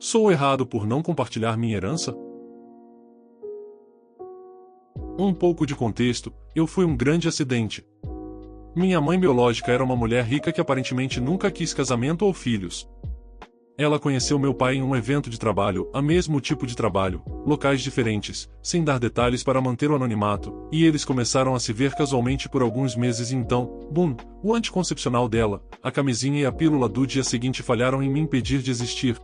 Sou errado por não compartilhar minha herança? Um pouco de contexto, eu fui um grande acidente. Minha mãe biológica era uma mulher rica que aparentemente nunca quis casamento ou filhos. Ela conheceu meu pai em um evento de trabalho, a mesmo tipo de trabalho, locais diferentes, sem dar detalhes para manter o anonimato, e eles começaram a se ver casualmente por alguns meses e então, bum, o anticoncepcional dela, a camisinha e a pílula do dia seguinte falharam em me impedir de existir.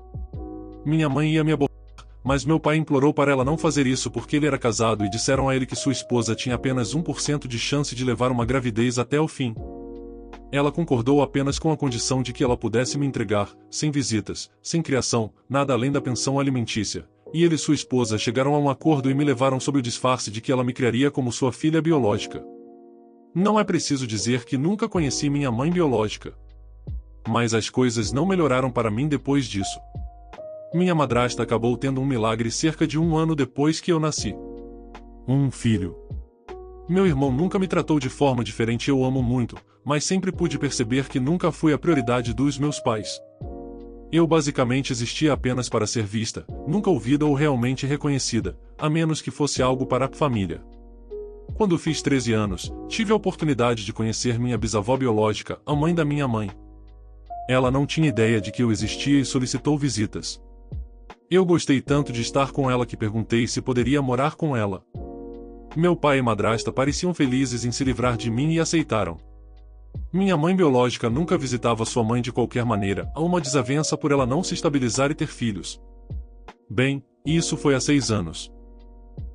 Minha mãe ia me abortar, mas meu pai implorou para ela não fazer isso porque ele era casado e disseram a ele que sua esposa tinha apenas 1% de chance de levar uma gravidez até o fim. Ela concordou apenas com a condição de que ela pudesse me entregar, sem visitas, sem criação, nada além da pensão alimentícia. E ele e sua esposa chegaram a um acordo e me levaram sob o disfarce de que ela me criaria como sua filha biológica. Não é preciso dizer que nunca conheci minha mãe biológica. Mas as coisas não melhoraram para mim depois disso. Minha madrasta acabou tendo um milagre cerca de 1 ano depois que eu nasci. Um filho. Meu irmão nunca me tratou de forma diferente, eu amo muito, mas sempre pude perceber que nunca fui a prioridade dos meus pais. Eu basicamente existia apenas para ser vista, nunca ouvida ou realmente reconhecida, a menos que fosse algo para a família. Quando fiz 13 anos, tive a oportunidade de conhecer minha bisavó biológica, a mãe da minha mãe. Ela não tinha ideia de que eu existia e solicitou visitas. Eu gostei tanto de estar com ela que perguntei se poderia morar com ela. Meu pai e madrasta pareciam felizes em se livrar de mim e aceitaram. Minha mãe biológica nunca visitava sua mãe de qualquer maneira, há uma desavença por ela não se estabilizar e ter filhos. Bem, isso foi há 6 anos.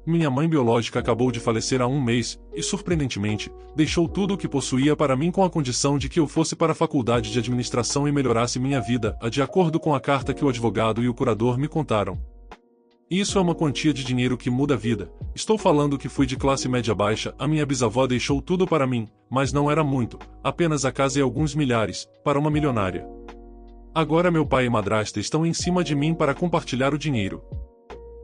Minha mãe biológica acabou de falecer há 1 mês, e surpreendentemente, deixou tudo o que possuía para mim com a condição de que eu fosse para a faculdade de administração e melhorasse minha vida, de acordo com a carta que o advogado e o curador me contaram. Isso é uma quantia de dinheiro que muda a vida. Estou falando que fui de classe média baixa, a minha bisavó deixou tudo para mim, mas não era muito, apenas a casa e alguns milhares, para uma milionária. Agora meu pai e madrasta estão em cima de mim para compartilhar o dinheiro.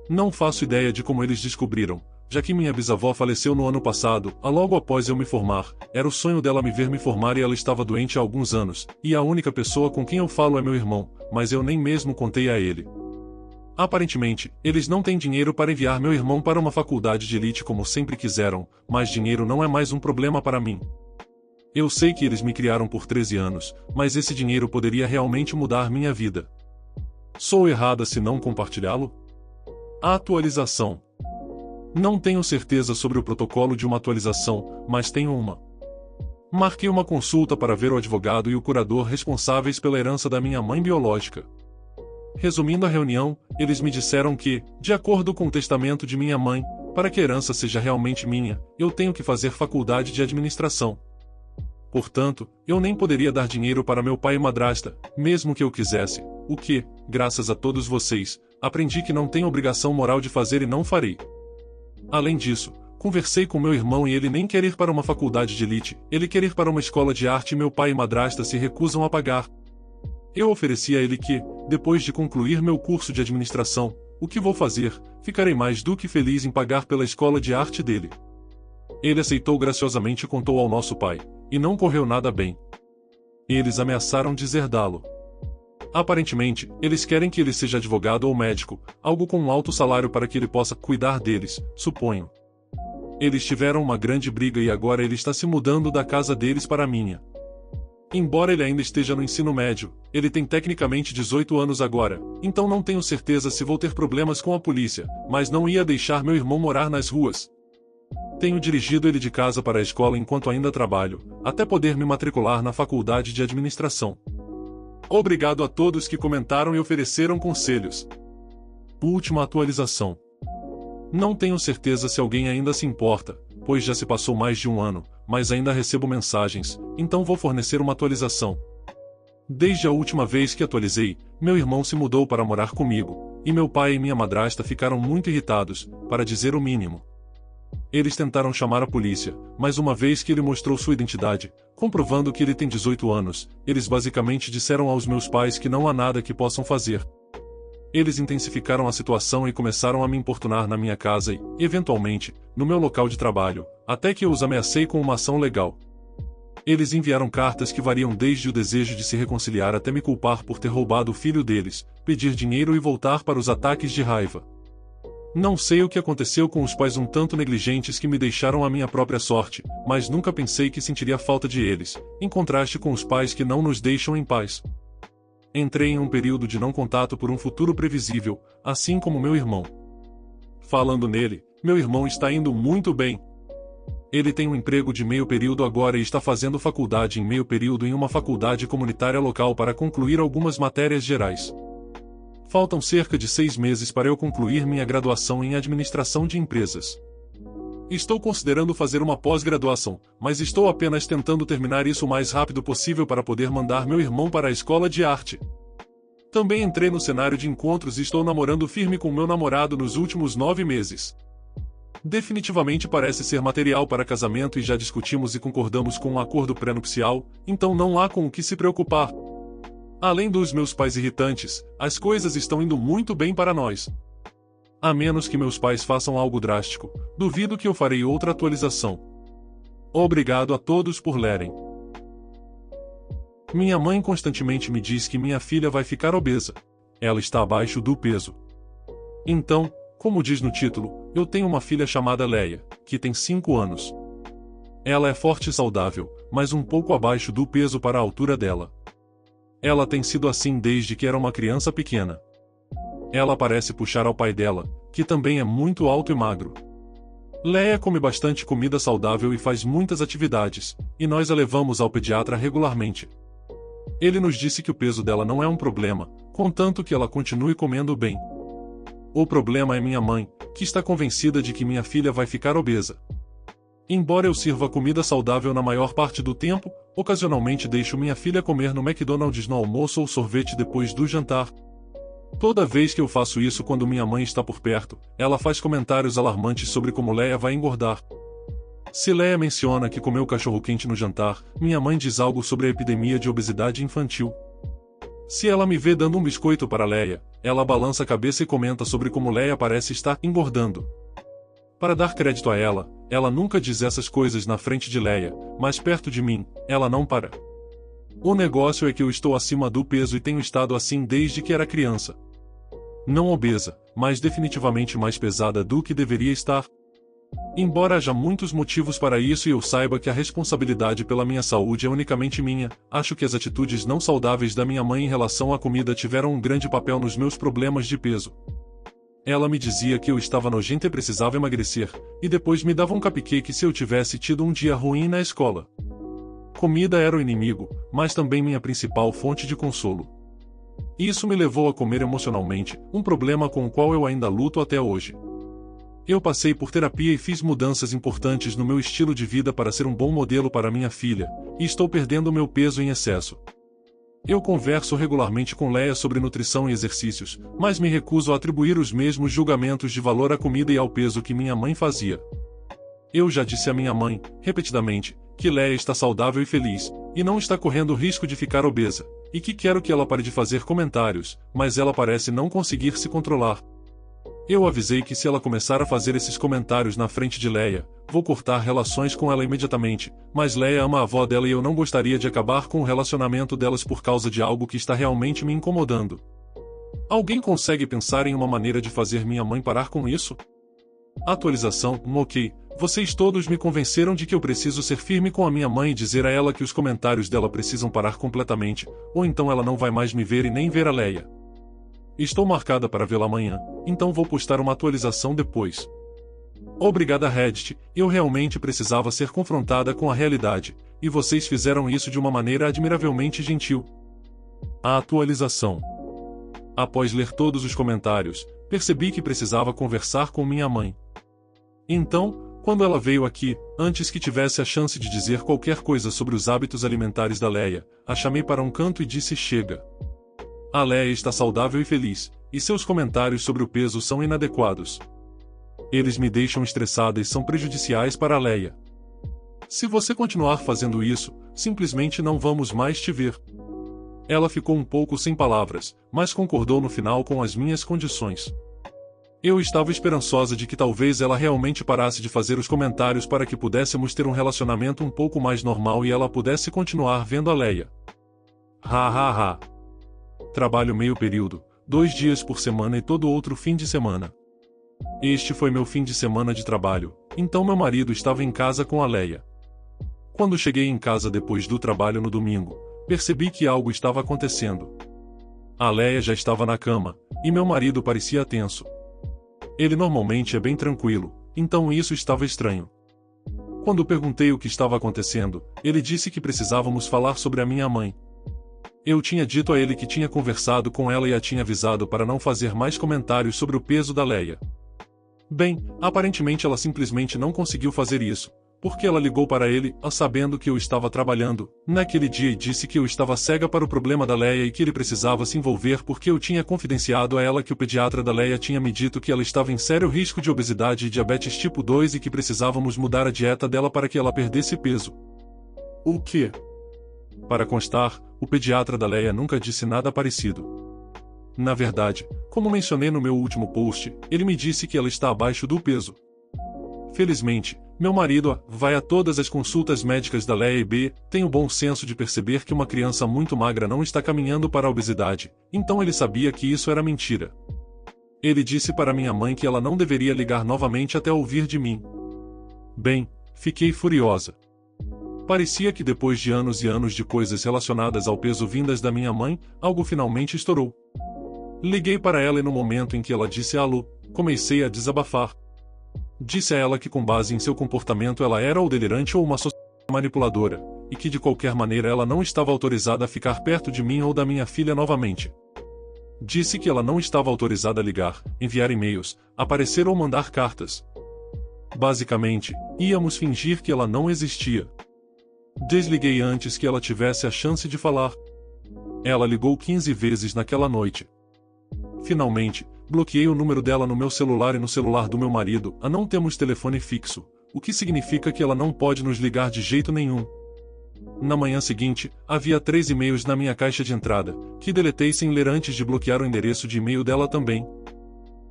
Não faço ideia de como eles descobriram, já que minha bisavó faleceu no ano passado, logo após eu me formar. Era o sonho dela me ver me formar e ela estava doente há alguns anos, e a única pessoa com quem eu falo é meu irmão, mas eu nem mesmo contei a ele. Aparentemente, eles não têm dinheiro para enviar meu irmão para uma faculdade de elite como sempre quiseram, mas dinheiro não é mais um problema para mim. Eu sei que eles me criaram por 13 anos, mas esse dinheiro poderia realmente mudar minha vida. Sou errada se não compartilhá-lo? A atualização. Não tenho certeza sobre o protocolo de uma atualização, mas tenho uma. Marquei uma consulta para ver o advogado e o curador responsáveis pela herança da minha mãe biológica. Resumindo a reunião, eles me disseram que, de acordo com o testamento de minha mãe, para que a herança seja realmente minha, eu tenho que fazer faculdade de administração. Portanto, eu nem poderia dar dinheiro para meu pai e madrasta, mesmo que eu quisesse, o que, graças a todos vocês, aprendi que não tenho obrigação moral de fazer e não farei. Além disso, conversei com meu irmão e ele nem quer ir para uma faculdade de elite, ele quer ir para uma escola de arte e meu pai e madrasta se recusam a pagar. Eu ofereci a ele que, depois de concluir meu curso de administração, o que vou fazer, ficarei mais do que feliz em pagar pela escola de arte dele. Ele aceitou graciosamente e contou ao nosso pai, e não correu nada bem. Eles ameaçaram deserdá-lo. Aparentemente, eles querem que ele seja advogado ou médico, algo com um alto salário para que ele possa cuidar deles, suponho. Eles tiveram uma grande briga e agora ele está se mudando da casa deles para a minha. Embora ele ainda esteja no ensino médio, ele tem tecnicamente 18 anos agora, então não tenho certeza se vou ter problemas com a polícia, mas não ia deixar meu irmão morar nas ruas. Tenho dirigido ele de casa para a escola enquanto ainda trabalho, até poder me matricular na faculdade de administração. Obrigado a todos que comentaram e ofereceram conselhos. Última atualização. Não tenho certeza se alguém ainda se importa, pois já se passou mais de 1 ano, mas ainda recebo mensagens, então vou fornecer uma atualização. Desde a última vez que atualizei, meu irmão se mudou para morar comigo, e meu pai e minha madrasta ficaram muito irritados, para dizer o mínimo. Eles tentaram chamar a polícia, mas uma vez que ele mostrou sua identidade, comprovando que ele tem 18 anos, eles basicamente disseram aos meus pais que não há nada que possam fazer. Eles intensificaram a situação e começaram a me importunar na minha casa e, eventualmente, no meu local de trabalho, até que eu os ameacei com uma ação legal. Eles enviaram cartas que variam desde o desejo de se reconciliar até me culpar por ter roubado o filho deles, pedir dinheiro e voltar para os ataques de raiva. Não sei o que aconteceu com os pais um tanto negligentes que me deixaram à minha própria sorte, mas nunca pensei que sentiria falta de eles, em contraste com os pais que não nos deixam em paz. Entrei em um período de não contato por um futuro previsível, assim como meu irmão. Falando nele, meu irmão está indo muito bem. Ele tem um emprego de meio período agora e está fazendo faculdade em meio período em uma faculdade comunitária local para concluir algumas matérias gerais. Faltam cerca de 6 meses para eu concluir minha graduação em administração de empresas. Estou considerando fazer uma pós-graduação, mas estou apenas tentando terminar isso o mais rápido possível para poder mandar meu irmão para a escola de arte. Também entrei no cenário de encontros e estou namorando firme com meu namorado nos últimos 9 meses. Definitivamente parece ser material para casamento e já discutimos e concordamos com um acordo pré-nupcial, então não há com o que se preocupar. Além dos meus pais irritantes, as coisas estão indo muito bem para nós. A menos que meus pais façam algo drástico, duvido que eu farei outra atualização. Obrigado a todos por lerem. Minha mãe constantemente me diz que minha filha vai ficar obesa. Ela está abaixo do peso. Então, como diz no título, eu tenho uma filha chamada Leia, que tem 5 anos. Ela é forte e saudável, mas um pouco abaixo do peso para a altura dela. Ela tem sido assim desde que era uma criança pequena. Ela parece puxar ao pai dela, que também é muito alto e magro. Leia come bastante comida saudável e faz muitas atividades, e nós a levamos ao pediatra regularmente. Ele nos disse que o peso dela não é um problema, contanto que ela continue comendo bem. O problema é minha mãe, que está convencida de que minha filha vai ficar obesa. Embora eu sirva comida saudável na maior parte do tempo, ocasionalmente deixo minha filha comer no McDonald's no almoço ou sorvete depois do jantar. Toda vez que eu faço isso quando minha mãe está por perto, ela faz comentários alarmantes sobre como Leia vai engordar. Se Leia menciona que comeu cachorro-quente no jantar, minha mãe diz algo sobre a epidemia de obesidade infantil. Se ela me vê dando um biscoito para Leia, ela balança a cabeça e comenta sobre como Leia parece estar engordando. Para dar crédito a ela, ela nunca diz essas coisas na frente de Leia, mas perto de mim, ela não para. O negócio é que eu estou acima do peso e tenho estado assim desde que era criança. Não obesa, mas definitivamente mais pesada do que deveria estar. Embora haja muitos motivos para isso e eu saiba que a responsabilidade pela minha saúde é unicamente minha, acho que as atitudes não saudáveis da minha mãe em relação à comida tiveram um grande papel nos meus problemas de peso. Ela me dizia que eu estava nojenta e precisava emagrecer, e depois me dava um cupcake se eu tivesse tido um dia ruim na escola. Comida era o inimigo, mas também minha principal fonte de consolo. Isso me levou a comer emocionalmente, um problema com o qual eu ainda luto até hoje. Eu passei por terapia e fiz mudanças importantes no meu estilo de vida para ser um bom modelo para minha filha, e estou perdendo meu peso em excesso. Eu converso regularmente com Leia sobre nutrição e exercícios, mas me recuso a atribuir os mesmos julgamentos de valor à comida e ao peso que minha mãe fazia. Eu já disse à minha mãe, repetidamente, que Leia está saudável e feliz, e não está correndo risco de ficar obesa, e que quero que ela pare de fazer comentários, mas ela parece não conseguir se controlar. Eu avisei que se ela começar a fazer esses comentários na frente de Leia, vou cortar relações com ela imediatamente, mas Leia ama a avó dela e eu não gostaria de acabar com o relacionamento delas por causa de algo que está realmente me incomodando. Alguém consegue pensar em uma maneira de fazer minha mãe parar com isso? Atualização, ok. Vocês todos me convenceram de que eu preciso ser firme com a minha mãe e dizer a ela que os comentários dela precisam parar completamente, ou então ela não vai mais me ver e nem ver a Leia. Estou marcada para vê-la amanhã, então vou postar uma atualização depois. Obrigada Reddit, eu realmente precisava ser confrontada com a realidade, e vocês fizeram isso de uma maneira admiravelmente gentil. A atualização. Após ler todos os comentários, percebi que precisava conversar com minha mãe. Então, quando ela veio aqui, antes que tivesse a chance de dizer qualquer coisa sobre os hábitos alimentares da Leia, a chamei para um canto e disse: chega. A Leia está saudável e feliz, e seus comentários sobre o peso são inadequados. Eles me deixam estressada e são prejudiciais para a Leia. Se você continuar fazendo isso, simplesmente não vamos mais te ver. Ela ficou um pouco sem palavras, mas concordou no final com as minhas condições. Eu estava esperançosa de que talvez ela realmente parasse de fazer os comentários para que pudéssemos ter um relacionamento um pouco mais normal e ela pudesse continuar vendo a Leia. Ha ha ha. Trabalho meio período, 2 dias por semana e todo outro fim de semana. Este foi meu fim de semana de trabalho, então meu marido estava em casa com a Leia. Quando cheguei em casa depois do trabalho no domingo, percebi que algo estava acontecendo. A Leia já estava na cama, e meu marido parecia tenso. Ele normalmente é bem tranquilo, então isso estava estranho. Quando perguntei o que estava acontecendo, ele disse que precisávamos falar sobre a minha mãe. Eu tinha dito a ele que tinha conversado com ela e a tinha avisado para não fazer mais comentários sobre o peso da Leia. Bem, aparentemente ela simplesmente não conseguiu fazer isso, porque ela ligou para ele, sabendo que eu estava trabalhando, naquele dia e disse que eu estava cega para o problema da Leia e que ele precisava se envolver porque eu tinha confidenciado a ela que o pediatra da Leia tinha me dito que ela estava em sério risco de obesidade e diabetes tipo 2 e que precisávamos mudar a dieta dela para que ela perdesse peso. O quê? Para constar, o pediatra da Leia nunca disse nada parecido. Na verdade, como mencionei no meu último post, ele me disse que ela está abaixo do peso. Felizmente, meu marido vai a todas as consultas médicas da Leia e tem o bom senso de perceber que uma criança muito magra não está caminhando para a obesidade, então ele sabia que isso era mentira. Ele disse para minha mãe que ela não deveria ligar novamente até ouvir de mim. Bem, fiquei furiosa. Parecia que depois de anos e anos de coisas relacionadas ao peso vindas da minha mãe, algo finalmente estourou. Liguei para ela e no momento em que ela disse alô, comecei a desabafar. Disse a ela que com base em seu comportamento ela era ou delirante ou uma manipuladora, e que de qualquer maneira ela não estava autorizada a ficar perto de mim ou da minha filha novamente. Disse que ela não estava autorizada a ligar, enviar e-mails, aparecer ou mandar cartas. Basicamente, íamos fingir que ela não existia. Desliguei antes que ela tivesse a chance de falar. Ela ligou 15 vezes naquela noite. Finalmente, bloqueei o número dela no meu celular e no celular do meu marido. Não temos telefone fixo, o que significa que ela não pode nos ligar de jeito nenhum. Na manhã seguinte, havia 3 e-mails na minha caixa de entrada, que deletei sem ler antes de bloquear o endereço de e-mail dela também.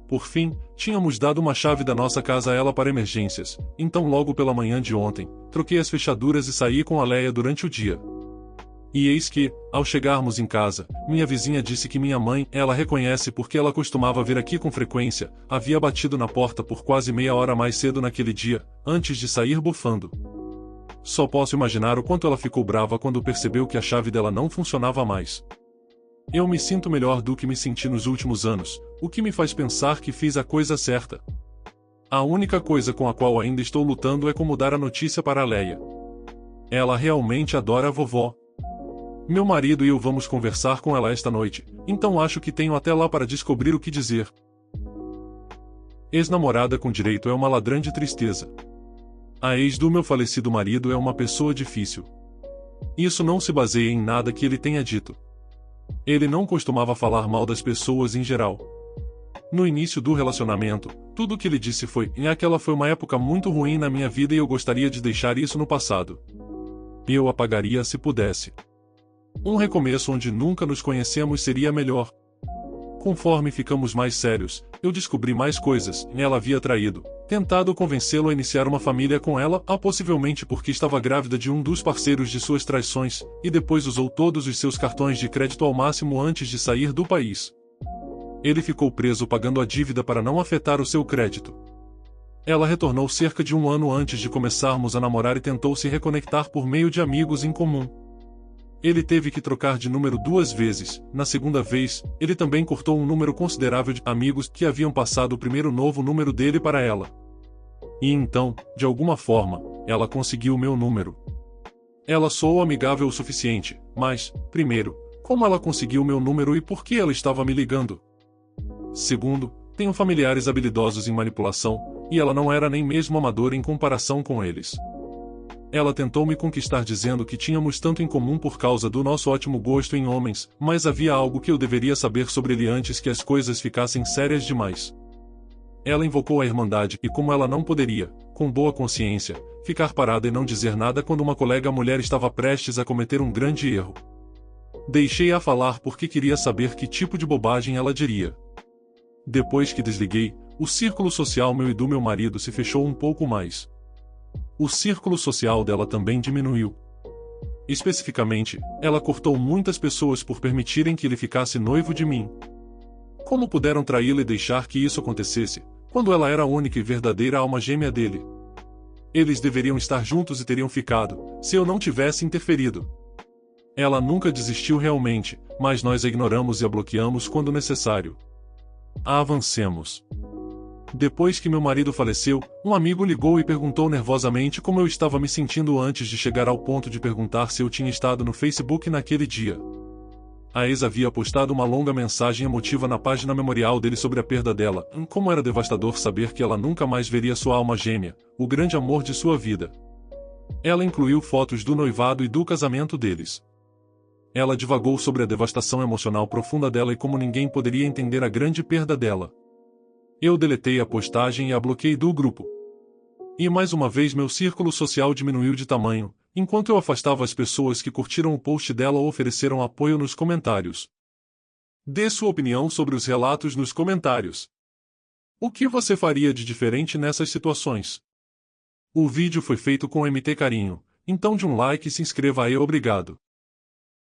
Por fim, tínhamos dado uma chave da nossa casa a ela para emergências, então logo pela manhã de ontem, troquei as fechaduras e saí com a Leia durante o dia. E eis que, ao chegarmos em casa, minha vizinha disse que minha mãe, ela reconhece porque ela costumava vir aqui com frequência, havia batido na porta por quase meia hora mais cedo naquele dia, antes de sair bufando. Só posso imaginar o quanto ela ficou brava quando percebeu que a chave dela não funcionava mais. Eu me sinto melhor do que me senti nos últimos anos, o que me faz pensar que fiz a coisa certa. A única coisa com a qual ainda estou lutando é como dar a notícia para a Leia. Ela realmente adora a vovó. Meu marido e eu vamos conversar com ela esta noite, então acho que tenho até lá para descobrir o que dizer. Ex-namorada com direito é uma ladrã de tristeza. A ex do meu falecido marido é uma pessoa difícil. Isso não se baseia em nada que ele tenha dito. Ele não costumava falar mal das pessoas em geral. No início do relacionamento, tudo o que ele disse foi: aquela foi uma época muito ruim na minha vida e eu gostaria de deixar isso no passado. Eu apagaria se pudesse. Um recomeço onde nunca nos conhecemos seria melhor. Conforme ficamos mais sérios, eu descobri mais coisas. Ela havia traído, tentado convencê-lo a iniciar uma família com ela, possivelmente porque estava grávida de um dos parceiros de suas traições, e depois usou todos os seus cartões de crédito ao máximo antes de sair do país. Ele ficou preso pagando a dívida para não afetar o seu crédito. Ela retornou cerca de 1 ano antes de começarmos a namorar e tentou se reconectar por meio de amigos em comum. Ele teve que trocar de número 2 vezes. Na segunda vez, ele também cortou um número considerável de amigos que haviam passado o primeiro novo número dele para ela. E então, de alguma forma, ela conseguiu meu número. Ela soou amigável o suficiente, mas, primeiro, como ela conseguiu meu número e por que ela estava me ligando? Segundo, tenho familiares habilidosos em manipulação, e ela não era nem mesmo amadora em comparação com eles. Ela tentou me conquistar dizendo que tínhamos tanto em comum por causa do nosso ótimo gosto em homens, mas havia algo que eu deveria saber sobre ele antes que as coisas ficassem sérias demais. Ela invocou a Irmandade e como ela não poderia, com boa consciência, ficar parada e não dizer nada quando uma colega mulher estava prestes a cometer um grande erro. Deixei-a falar porque queria saber que tipo de bobagem ela diria. Depois que desliguei, o círculo social meu e do meu marido se fechou um pouco mais. O círculo social dela também diminuiu. Especificamente, ela cortou muitas pessoas por permitirem que ele ficasse noivo de mim. Como puderam traí-la e deixar que isso acontecesse, quando ela era a única e verdadeira alma gêmea dele? Eles deveriam estar juntos e teriam ficado, se eu não tivesse interferido. Ela nunca desistiu realmente, mas nós a ignoramos e a bloqueamos quando necessário. Avancemos. Depois que meu marido faleceu, um amigo ligou e perguntou nervosamente como eu estava me sentindo antes de chegar ao ponto de perguntar se eu tinha estado no Facebook naquele dia. A ex havia postado uma longa mensagem emotiva na página memorial dele sobre a perda dela. Como era devastador saber que ela nunca mais veria sua alma gêmea, o grande amor de sua vida. Ela incluiu fotos do noivado e do casamento deles. Ela divagou sobre a devastação emocional profunda dela e como ninguém poderia entender a grande perda dela. Eu deletei a postagem e a bloqueei do grupo. E mais uma vez meu círculo social diminuiu de tamanho, enquanto eu afastava as pessoas que curtiram o post dela ou ofereceram apoio nos comentários. Dê sua opinião sobre os relatos nos comentários. O que você faria de diferente nessas situações? O vídeo foi feito com MT Carinho, então de um like e se inscreva aí. Obrigado.